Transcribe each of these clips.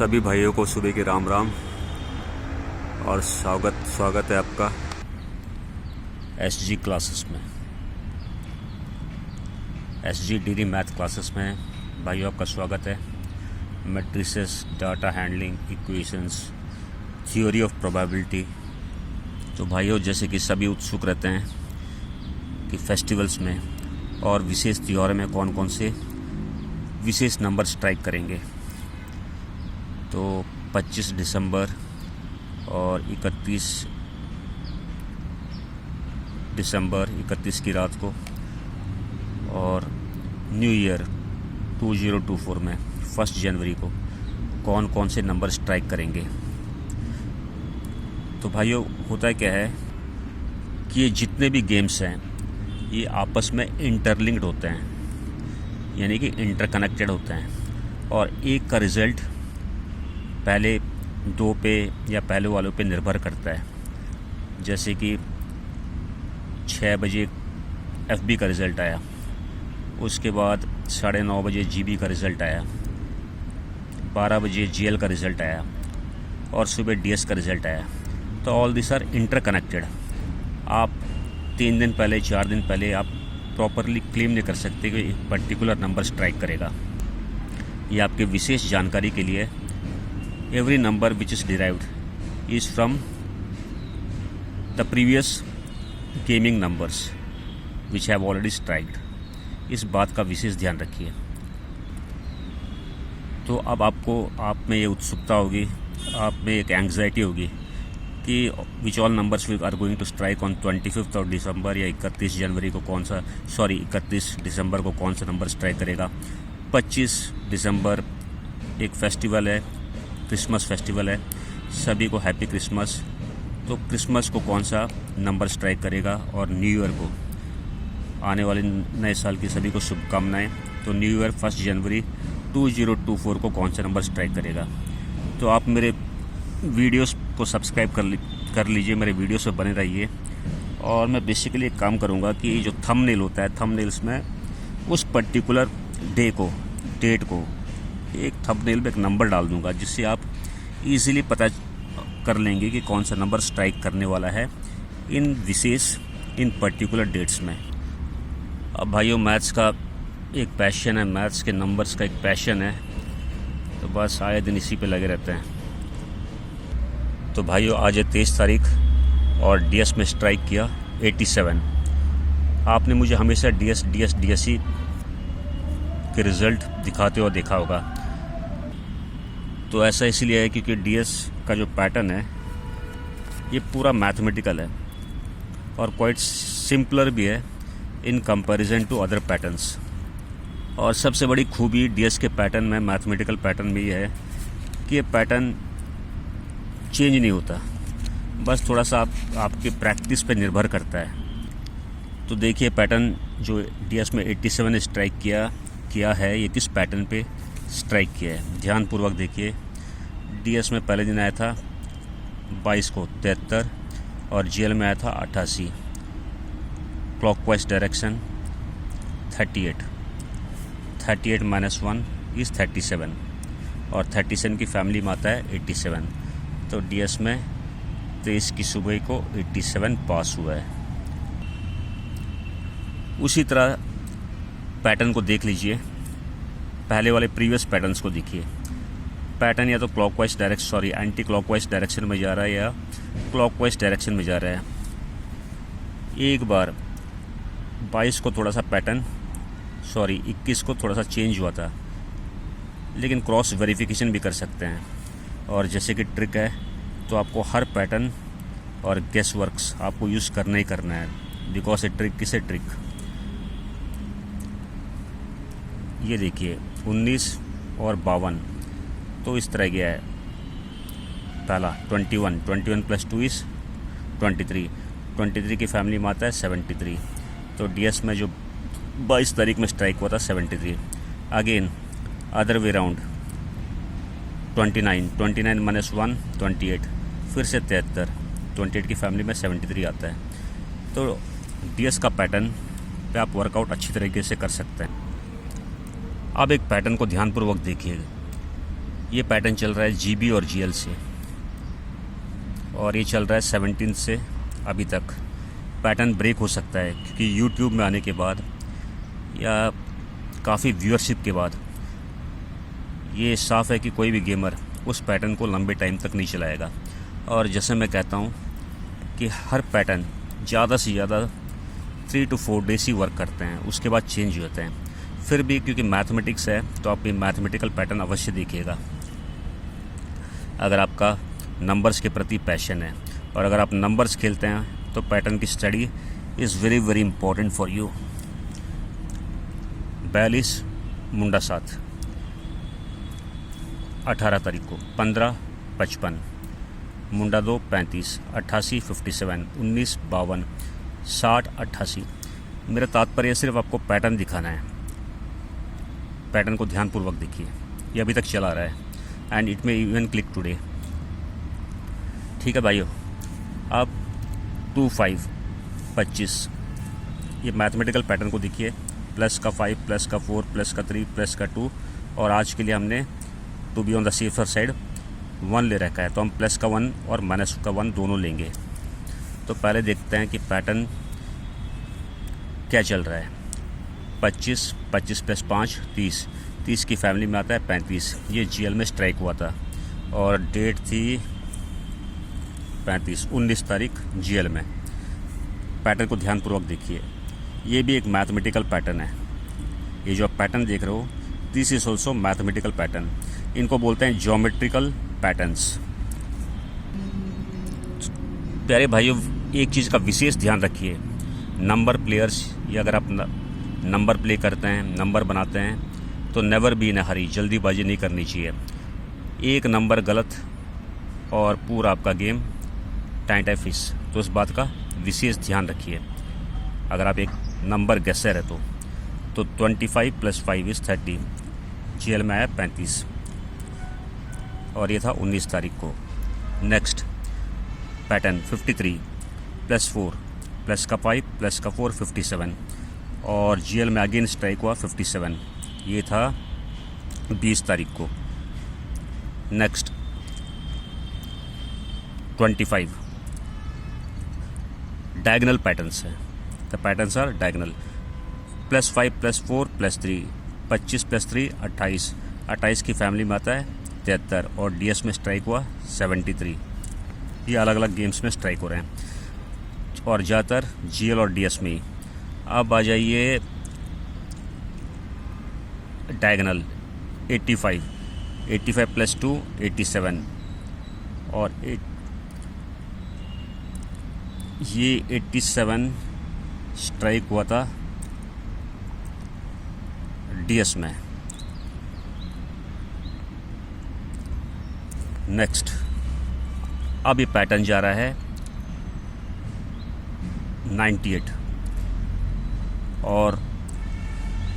सभी भाइयों को सुबह के राम राम और स्वागत है आपका एसजी क्लासेस में, एसजी डीडी मैथ क्लासेस में। भाइयों आपका स्वागत है। Matrices, data handling, equations, theory of probability. तो भाइयों, जैसे कि सभी उत्सुक रहते हैं कि फेस्टिवल्स में और विशेष त्योहारों में कौन कौन से विशेष नंबर स्ट्राइक करेंगे, तो 25 दिसंबर और 31 दिसंबर 31 की रात को और न्यू ईयर 2024 में 1 जनवरी को कौन कौन से नंबर स्ट्राइक करेंगे। तो भाइयों, होता क्या है कि ये जितने भी गेम्स हैं ये आपस में इंटरलिंक्ड होते हैं, यानी कि इंटरकनेक्टेड होते हैं, और एक का रिज़ल्ट पहले दो पे या पहले वालों पे निर्भर करता है। जैसे कि 6 बजे एफबी का रिज़ल्ट आया, उसके बाद 9:30 बजे जीबी का रिज़ल्ट आया, 12 बजे जीएल का रिज़ल्ट आया और सुबह डीएस का रिज़ल्ट आया। तो ऑल दिस आर इंटरकनेक्टेड। आप 3 दिन पहले 4 दिन पहले आप प्रॉपरली क्लेम नहीं कर सकते कि एक पर्टिकुलर नंबर स्ट्राइक करेगा। ये आपके विशेष जानकारी के लिए। Every number which is derived is from the previous gaming numbers which have already striked. इस बात का विशेष ध्यान रखिए। तो अब आप में ये उत्सुकता होगी, आप में एक एंग्जाइटी होगी कि which all numbers will are going to strike on 25 of December या 31 जनवरी को 31 दिसंबर को कौन सा नंबर स्ट्राइक करेगा। 25 दिसंबर एक फेस्टिवल है, क्रिसमस फेस्टिवल है, सभी को हैप्पी क्रिसमस। तो क्रिसमस को कौन सा नंबर स्ट्राइक करेगा, और न्यू ईयर को, आने वाले नए साल की सभी को शुभकामनाएं। तो न्यू ईयर 1 जनवरी 2024 को कौन सा नंबर स्ट्राइक करेगा। तो आप मेरे वीडियोस को सब्सक्राइब कर लीजिए, मेरे वीडियोस पे बने रहिए। और मैं बेसिकली एक काम करूँगा कि जो थंबनेल होता है, थंबनेल्स में उस पर्टिकुलर डे को, डेट को एक थंबनेल पे एक नंबर डाल दूंगा, जिससे आप इजीली पता कर लेंगे कि कौन सा नंबर स्ट्राइक करने वाला है इन पर्टिकुलर डेट्स में। अब भाइयों, मैथ्स का एक पैशन है, मैथ्स के नंबर्स का एक पैशन है, तो बस आए दिन इसी पे लगे रहते हैं। तो भाइयों, आज है 23 तारीख और डीएस में स्ट्राइक किया 87। आपने मुझे हमेशा डीएस ही के रिज़ल्ट दिखाते हुए देखा होगा। तो ऐसा इसलिए है क्योंकि डीएस का जो पैटर्न है ये पूरा मैथमेटिकल है और क्वाइट सिंपलर भी है in comparison to other patterns. और सबसे बड़ी खूबी डीएस के पैटर्न में, मैथमेटिकल पैटर्न में ये है कि ये पैटर्न चेंज नहीं होता, बस थोड़ा सा आपके प्रैक्टिस पे निर्भर करता है। तो देखिए, पैटर्न जो डीएस में 87 ने स्ट्राइक किया है, ये किस पैटर्न पे स्ट्राइक किया है, ध्यानपूर्वक देखिए। डीएस में पहले दिन आया था 22 को 73 और जीएल में आया था 88। क्लॉकवाइज डायरेक्शन 38 माइनस 1 इज़ 37 और 37 की फैमिली में आता है 87। तो डीएस में 23 की सुबह को 87 पास हुआ है। उसी तरह पैटर्न को देख लीजिए, पहले वाले प्रीवियस पैटर्न्स को देखिए। पैटर्न या तो एंटी क्लॉकवाइज डायरेक्शन में जा रहा है या क्लॉकवाइज डायरेक्शन में जा रहा है। एक बार 22 को थोड़ा सा 21 को थोड़ा सा चेंज हुआ था, लेकिन क्रॉस वेरिफिकेशन भी कर सकते हैं। और जैसे कि ट्रिक है, तो आपको हर पैटर्न और गेस वर्क्स आपको यूज़ करना ही करना है, बिकॉज ए ट्रिक किसे ट्रिक। ये देखिए 19 और 52, तो इस तरह गया है। पहला 21 प्लस 2 इज़ 23 की फैमिली में आता है 73। तो डीएस में जो 22 तारीख में स्ट्राइक हुआ था 73। Again other way round 29 minus 1 28, फिर से 73, 28 की फैमिली में 73 आता है। तो डीएस का पैटर्न पे आप वर्कआउट अच्छी तरीके से कर सकते हैं। अब एक पैटर्न को ध्यानपूर्वक देखिए ये पैटर्न चल रहा है GB और GL से, और ये चल रहा है 17 से अभी तक। पैटर्न ब्रेक हो सकता है क्योंकि YouTube में आने के बाद या काफ़ी व्यूअरशिप के बाद ये साफ़ है कि कोई भी गेमर उस पैटर्न को लंबे टाइम तक नहीं चलाएगा। और जैसे मैं कहता हूँ कि हर पैटर्न ज़्यादा से ज़्यादा 3 to 4 डेज़ ही वर्क करते हैं, उसके बाद चेंज होते हैं। फिर भी क्योंकि मैथमेटिक्स है तो आप ये मैथमेटिकल पैटर्न अवश्य देखिएगा अगर आपका नंबर्स के प्रति पैशन है। और अगर आप नंबर्स खेलते हैं तो पैटर्न की study is very very important for you. 42 मुंडा 7 18 तारीख को, 15 55, मुंडा 2 35, 88 57, 19 52, 60 88। मेरा तात्पर्य सिर्फ आपको पैटर्न दिखाना है। पैटर्न को ध्यानपूर्वक देखिए, ये अभी तक चला रहा है and it may even click today. ठीक है भाइयों, अब 25 25 ये मैथमेटिकल पैटर्न को देखिए, प्लस का 5 प्लस का 4 प्लस का 3 प्लस का 2, और आज के लिए हमने to be on the safer side 1 ले रखा है, तो हम प्लस का 1 और माइनस का 1 दोनों लेंगे। तो पहले देखते हैं कि पैटर्न क्या चल रहा है। 25 25 प्लस 5 30, 30 की फैमिली में आता है 35। ये GL में स्ट्राइक हुआ था और डेट थी 35 19 तारीख GL में। पैटर्न को ध्यानपूर्वक देखिए, ये भी एक मैथमेटिकल पैटर्न है। ये जो आप पैटर्न देख रहे हो, this is also mathematical pattern. इनको बोलते हैं ज्योमेट्रिकल पैटर्न्स। प्यारे भाइयों, एक चीज़ का विशेष ध्यान रखिए, नंबर प्लेयर्स, या अगर आप नंबर प्ले करते हैं, नंबर बनाते हैं, तो नेवर बी इन अ हरी, जल्दीबाजी नहीं करनी चाहिए। एक नंबर गलत और पूरा आपका गेम टाइम फिश। तो इस बात का विशेष ध्यान रखिए। अगर आप एक नंबर गेसर है तो 25 + 5 इज़ 30, GL में आया 35, और ये था 19 तारीख को। नेक्स्ट पैटर्न 53 + 4 प्लस का 5 प्लस का 4 57, और GL में अगेन स्ट्राइक हुआ 57, ये था 20 तारीख को। नेक्स्ट 25 डायगोनल पैटर्न्स हैं। The patterns are diagonal. +5 + 4 + 3, 25 + 3 28, 28 की फैमिली में आता है 73, और DS में स्ट्राइक हुआ 73। ये अलग अलग गेम्स में स्ट्राइक हो रहे हैं और ज़्यादातर GL और DS में ही। अब आ जाइए डायगोनल 85 + 2 87, और ये 87 स्ट्राइक हुआ था DS में। नेक्स्ट अब ये पैटर्न जा रहा है 98, और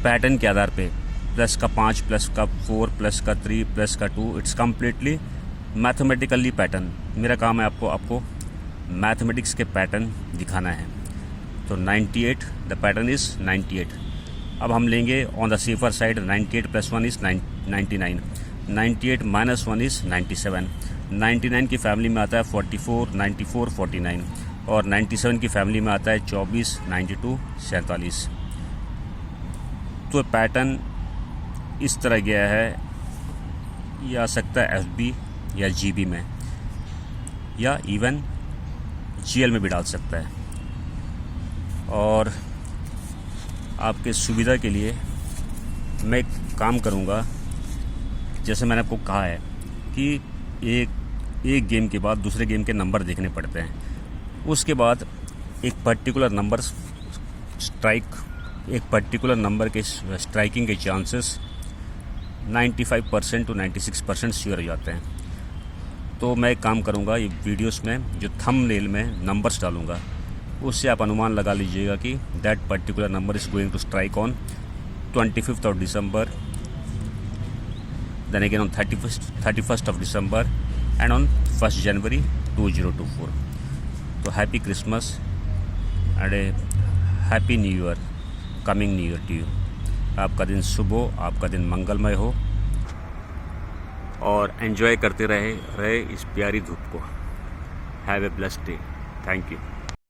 पैटर्न के आधार पे प्लस का 5 प्लस का 4 प्लस का 3 प्लस का 2, इट्स कम्प्लीटली मैथमेटिकली पैटर्न। मेरा काम है आपको मैथमेटिक्स के पैटर्न दिखाना है। तो 98, द पैटर्न इज़ 98। अब हम लेंगे on the safer side, 98 + 1 is 99, 98 - 1 is 97, 99 की फैमिली में आता है 44 94 49, और 97 की फैमिली में आता है 24 92 47। तो पैटर्न इस तरह गया है, ये आ सकता है FB या GB में, या इवन GL में भी डाल सकता है। और आपके सुविधा के लिए मैं एक काम करूँगा, जैसे मैंने आपको कहा है कि एक गेम के बाद दूसरे गेम के नंबर देखने पड़ते हैं। उसके बाद एक पर्टिकुलर नंबर के स्ट्राइकिंग के चांसेस 95% to 96% श्योर हो जाते हैं। तो मैं एक काम करूँगा, ये वीडियोस में जो थंबनेल में नंबर्स डालूँगा, उससे आप अनुमान लगा लीजिएगा कि that particular number is going to strike on 25th of December, then again on 31st of December, and on 1st January 2024. तो happy Christmas and a happy new year, coming new year to you. आपका दिन शुभ हो, आपका दिन मंगलमय हो। और enjoy करते रहे इस प्यारी धूप को। Have a blessed day. Thank you.